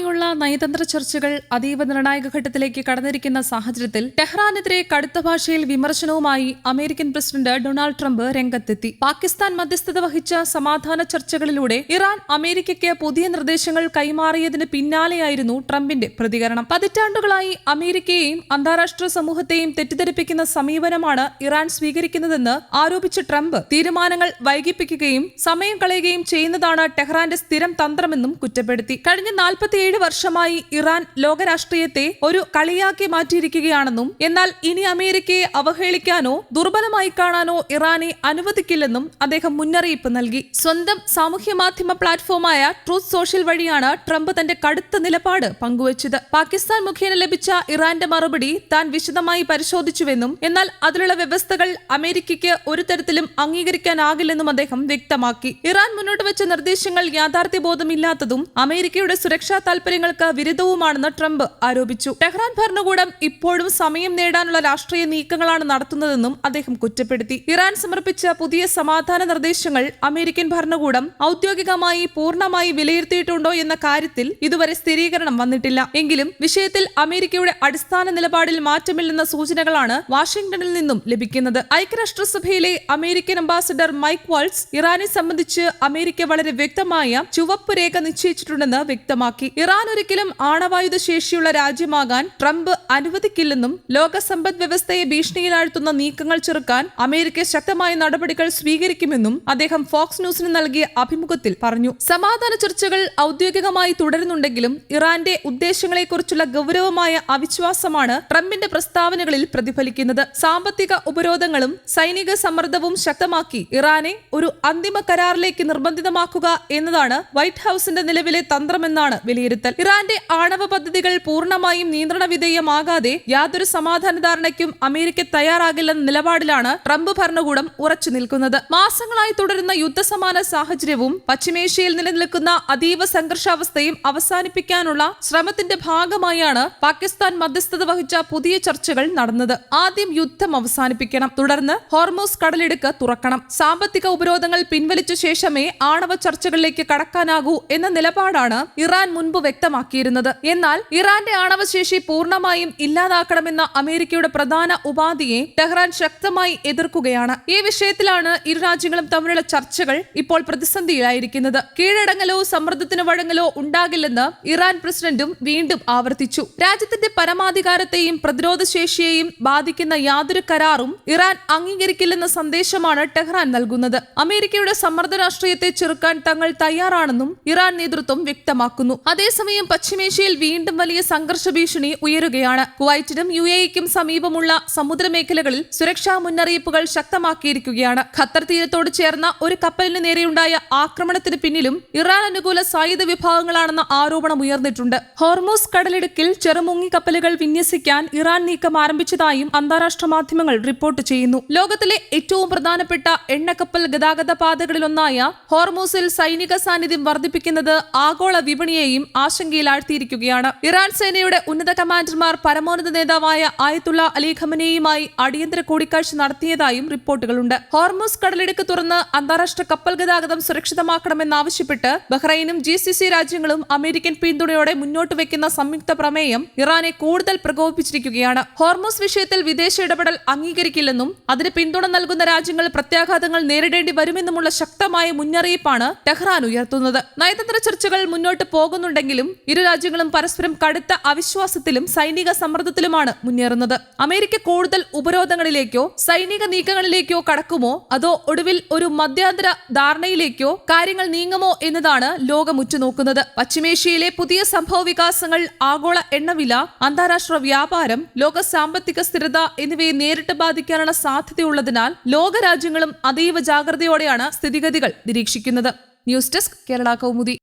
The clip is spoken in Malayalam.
ഇറാനുമായുള്ള നയതന്ത്ര ചർച്ചകൾ അതീവ നിർണായക ഘട്ടത്തിലേക്ക് കടന്നിരിക്കുന്ന സാഹചര്യത്തിൽ ടെഹ്റാനെതിരെ കടുത്ത ഭാഷയിൽ വിമർശനവുമായി അമേരിക്കൻ പ്രസിഡന്റ് ഡൊണാൾഡ് ട്രംപ് രംഗത്തെത്തി. പാകിസ്ഥാൻ മധ്യസ്ഥത വഹിച്ച സമാധാന ചർച്ചകളിലൂടെ ഇറാൻ അമേരിക്കയ്ക്ക് പുതിയ നിർദ്ദേശങ്ങൾ കൈമാറിയതിന് പിന്നാലെയായിരുന്നു ട്രംപിന്റെ പ്രതികരണം. പതിറ്റാണ്ടുകളായി അമേരിക്കയെയും അന്താരാഷ്ട്ര സമൂഹത്തെയും തെറ്റിദ്ധരിപ്പിക്കുന്ന സമീപനമാണ് ഇറാൻ സ്വീകരിക്കുന്നതെന്ന് ആരോപിച്ച ട്രംപ് തീരുമാനങ്ങൾ വൈകിപ്പിക്കുകയും സമയം കളയുകയും ചെയ്യുന്നതാണ് ടെഹ്റാന്റെ സ്ഥിരം തന്ത്രമെന്നും കുറ്റപ്പെടുത്തി. കഴിഞ്ഞ 47 വർഷമായി ഇറാൻ ലോകരാഷ്ട്രീയത്തെ ഒരു കളിയാക്കി മാറ്റിയിരിക്കുകയാണെന്നും എന്നാൽ ഇനി അമേരിക്കയെ അവഹേളിക്കാനോ ദുർബലമായി കാണാനോ ഇറാനെ അനുവദിക്കില്ലെന്നും അദ്ദേഹം മുന്നറിയിപ്പ് നൽകി. സ്വന്തം സാമൂഹ്യ മാധ്യമ പ്ലാറ്റ്ഫോമായ ട്രൂത്ത് സോഷ്യൽ വഴിയാണ് ട്രംപ് തന്റെ കടുത്ത നിലപാട് പങ്കുവച്ചത്. പാകിസ്ഥാൻ മുഖേന ലഭിച്ച ഇറാന്റെ മറുപടി താൻ വിശദമായി പരിശോധിച്ചുവെന്നും എന്നാൽ അതിലുള്ള വ്യവസ്ഥകൾ അമേരിക്കയ്ക്ക് ഒരു തരത്തിലും അംഗീകരിക്കാനാകില്ലെന്നും അദ്ദേഹം വ്യക്തമാക്കി. ഇറാൻ മുന്നോട്ട് വെച്ച നിർദ്ദേശങ്ങൾ യാഥാർത്ഥ്യബോധമില്ലാത്തതും അമേരിക്കയുടെ സുരക്ഷാ താൽപര്യങ്ങൾക്ക് വിരുദ്ധവുമാണെന്ന് ട്രംപ് ആരോപിച്ചു. ടെഹ്റാൻ ഭരണകൂടം ഇപ്പോഴും സമയം നേടാനുള്ള രാഷ്ട്രീയ നീക്കങ്ങളാണ് നടത്തുന്നതെന്നും അദ്ദേഹം കുറ്റപ്പെടുത്തി. ഇറാൻ സമർപ്പിച്ച പുതിയ സമാധാന നിർദ്ദേശങ്ങൾ അമേരിക്കൻ ഭരണകൂടം ഔദ്യോഗികമായി പൂർണ്ണമായി വിലയിരുത്തിയിട്ടുണ്ടോ എന്ന കാര്യത്തിൽ ഇതുവരെ സ്ഥിരീകരണം വന്നിട്ടില്ല. എങ്കിലും വിഷയത്തിൽ അമേരിക്കയുടെ അടിസ്ഥാന നിലപാടിൽ മാറ്റമില്ലെന്ന സൂചനകളാണ് വാഷിംഗ്ടണിൽ നിന്നും ലഭിക്കുന്നത്. ഐക്യരാഷ്ട്രസഭയിലെ അമേരിക്കൻ അംബാസഡർ മൈക്ക് വാൾട്സ് ഇറാനെ സംബന്ധിച്ച് അമേരിക്ക വളരെ വ്യക്തമായ ചുവപ്പ് രേഖ നിശ്ചയിച്ചിട്ടുണ്ടെന്ന് വ്യക്തമാക്കി. ഇറാൻ ഒരിക്കലും ആണവായുധ ശേഷിയുള്ള രാജ്യമാകാൻ ട്രംപ് അനുവദിക്കില്ലെന്നും ലോക സമ്പദ് വ്യവസ്ഥയെ ഭീഷണിയിലാഴ്ത്തുന്ന നീക്കങ്ങൾ ചെറുക്കാൻ അമേരിക്ക ശക്തമായ നടപടികൾ സ്വീകരിക്കുമെന്നും അദ്ദേഹം ഫോക്സ് ന്യൂസിന് നൽകിയ അഭിമുഖത്തിൽ പറഞ്ഞു. സമാധാന ചർച്ചകൾ ഔദ്യോഗികമായി തുടരുന്നുണ്ടെങ്കിലും ഇറാന്റെ ഉദ്ദേശങ്ങളെക്കുറിച്ചുള്ള ഗൗരവമായ അവിശ്വാസമാണ് ട്രംപിന്റെ പ്രസ്താവനകളിൽ പ്രതിഫലിക്കുന്നത്. സാമ്പത്തിക ഉപരോധങ്ങളും സൈനിക സമ്മർദ്ദവും ശക്തമാക്കി ഇറാനെ ഒരു അന്തിമ കരാറിലേക്ക് നിർബന്ധിതമാക്കുക എന്നതാണ് വൈറ്റ് ഹൌസിന്റെ നിലവിലെ തന്ത്രമെന്നാണ് വിലയിരുത്തൽ. ഇറാന്റെ ആണവ പദ്ധതികൾ പൂർണ്ണമായും നിയന്ത്രണ വിധേയമാകാതെ യാതൊരു സമാധാന ധാരണയ്ക്കും അമേരിക്ക തയ്യാറാകില്ലെന്ന നിലപാടിലാണ് ട്രംപ് ഭരണകൂടം ഉറച്ചു നിൽക്കുന്നത്. മാസങ്ങളായി തുടരുന്ന യുദ്ധസമാന സാഹചര്യവും പശ്ചിമേഷ്യയിൽ നിലനിൽക്കുന്ന അതീവ സംഘർഷാവസ്ഥയും അവസാനിപ്പിക്കാനുള്ള ശ്രമത്തിന്റെ ഭാഗമായാണ് പാകിസ്ഥാൻ മധ്യസ്ഥത വഹിച്ച പുതിയ ചർച്ചകൾ നടന്നത്. ആദ്യം യുദ്ധം അവസാനിപ്പിക്കണം, തുടർന്ന് ഹോർമൂസ് കടലിടുക്ക് തുറക്കണം, സാമ്പത്തിക ഉപരോധങ്ങൾ പിൻവലിച്ച ശേഷമേ ആണവ ചർച്ചകളിലേക്ക് കടക്കാനാകൂ എന്ന നിലപാടാണ് ഇറാൻ മുൻപ് വ്യക്തമാക്കിയിരുന്നത്. എന്നാൽ ഇറാന്റെ ആണവശേഷി പൂർണ്ണമായും ഇല്ലാതാക്കണമെന്ന അമേരിക്കയുടെ പ്രധാന ഉപാധിയെ ടെഹ്റാൻ ശക്തമായി എതിർക്കുകയാണ്. ഈ വിഷയത്തിലാണ് ഇരു രാജ്യങ്ങളും തമ്മിലുള്ള ചർച്ചകൾ ഇപ്പോൾ പ്രതിസന്ധിയിലായിരിക്കുന്നത്. കീഴടങ്ങലോ സമ്മർദ്ദത്തിന് വഴങ്ങലോ ഉണ്ടാകില്ലെന്ന് ഇറാൻ പ്രസിഡന്റും വീണ്ടും ആവർത്തിച്ചു. രാജ്യത്തിന്റെ പരമാധികാരത്തെയും പ്രതിരോധശേഷിയെയും ബാധിക്കുന്ന യാതൊരു കരാറും ഇറാൻ അംഗീകരിക്കില്ലെന്ന സന്ദേശമാണ് ടെഹ്റാൻ നൽകുന്നത്. അമേരിക്കയുടെ സമ്മർദ്ദ രാഷ്ട്രീയത്തെ ചെറുക്കാൻ തങ്ങൾ തയ്യാറാണെന്നും ഇറാൻ നേതൃത്വം വ്യക്തമാക്കുന്നു. അതേസമയം പശ്ചിമേഷ്യയിൽ വീണ്ടും വലിയ സംഘർഷ ഭീഷണി ഉയരുകയാണ്. കുവൈറ്റിനും UAEക്കും സമീപമുള്ള സമുദ്രമേഖലകളിൽ സുരക്ഷാ മുന്നറിയിപ്പുകൾ ശക്തമാക്കിയിരിക്കുകയാണ്. ഖത്തർ തീരത്തോട് ചേർന്ന ഒരു കപ്പലിന് നേരെയുണ്ടായ ആക്രമണത്തിന് പിന്നിലും ഇറാൻ അനുകൂല സായുധ വിഭാഗങ്ങളാണെന്ന ആരോപണം ഉയർന്നിട്ടുണ്ട്. ഹോർമൂസ് കടലിടുക്കിൽ ചെറുമുങ്ങി കപ്പലുകൾ വിന്യസിക്കാൻ ഇറാൻ നീക്കം ആരംഭിച്ചതായും അന്താരാഷ്ട്ര മാധ്യമങ്ങൾ റിപ്പോർട്ട് ചെയ്യുന്നു. ലോകത്തിലെ ഏറ്റവും പ്രധാനപ്പെട്ട എണ്ണക്കപ്പൽ ഗതാഗത പാതകളിലൊന്നായ ഹോർമൂസിൽ സൈനിക സാന്നിധ്യം വർദ്ധിപ്പിക്കുന്നത് ആഗോള വിപണിയെയും ആശങ്കയിലാഴ്ത്തിയിരിക്കുകയാണ്. ഇറാൻ സേനയുടെ ഉന്നത കമാൻഡർമാർ പരമോന്നത നേതാവായ ആയത്തുള്ള അലി ഖമനേയുമായി അടിയന്തര കൂടിക്കാഴ്ച നടത്തിയതായും റിപ്പോർട്ടുകളുണ്ട്. ഹോർമൂസ് കടലിടുക്ക് തുറന്ന് അന്താരാഷ്ട്ര കപ്പൽ ഗതാഗതം സുരക്ഷിതമാക്കണമെന്നാവശ്യപ്പെട്ട് ബഹ്റൈനും GCC രാജ്യങ്ങളും അമേരിക്കൻ പിന്തുണയോടെ മുന്നോട്ട് വെക്കുന്ന സംയുക്ത പ്രമേയം ഇറാനെ കൂടുതൽ പ്രകോപിപ്പിച്ചിരിക്കുകയാണ്. ഹോർമൂസ് വിഷയത്തിൽ വിദേശ ഇടപെടൽ അംഗീകരിക്കില്ലെന്നും അതിന് പിന്തുണ നൽകുന്ന രാജ്യങ്ങൾ പ്രത്യാഘാതങ്ങൾ നേരിടേണ്ടി വരുമെന്നുമുള്ള ശക്തമായ മുന്നറിയിപ്പാണ് ടെഹ്റാൻ ഉയർത്തുന്നത്. നയതന്ത്ര ചർച്ചകൾ മുന്നോട്ട് പോകുന്നുണ്ടെങ്കിലും ഇരു രാജ്യങ്ങളും പരസ്പരം കടുത്ത അവിശ്വാസത്തിലും സൈനിക സമ്മർദ്ദത്തിലുമാണ് മുന്നേറുന്നത്. അമേരിക്ക കൂടുതൽ ഉപരോധങ്ങളിലേക്കോ സൈനിക നീക്കങ്ങളിലേക്കോ കടക്കുമോ അതോ ഒടുവിൽ ഒരു മധ്യന്തര ധാരണയിലേക്കോ കാര്യങ്ങൾ നീങ്ങുമോ എന്നതാണ് ലോകം ഉറ്റുനോക്കുന്നത്. പശ്ചിമേഷ്യയിലെ പുതിയ സംഭവ വികാസങ്ങൾ ആഗോള എണ്ണവില, അന്താരാഷ്ട്ര വ്യാപാരം, ലോക സാമ്പത്തിക സ്ഥിരത എന്നിവയെ നേരിട്ട് ബാധിക്കാനുള്ള സാധ്യതയുള്ളതിനാൽ ലോകരാജ്യങ്ങളും അതീവ ജാഗ്രതയോടെയാണ് സ്ഥിതിഗതികൾ നിരീക്ഷിക്കുന്നത്. News desk Kerala Kaumudi.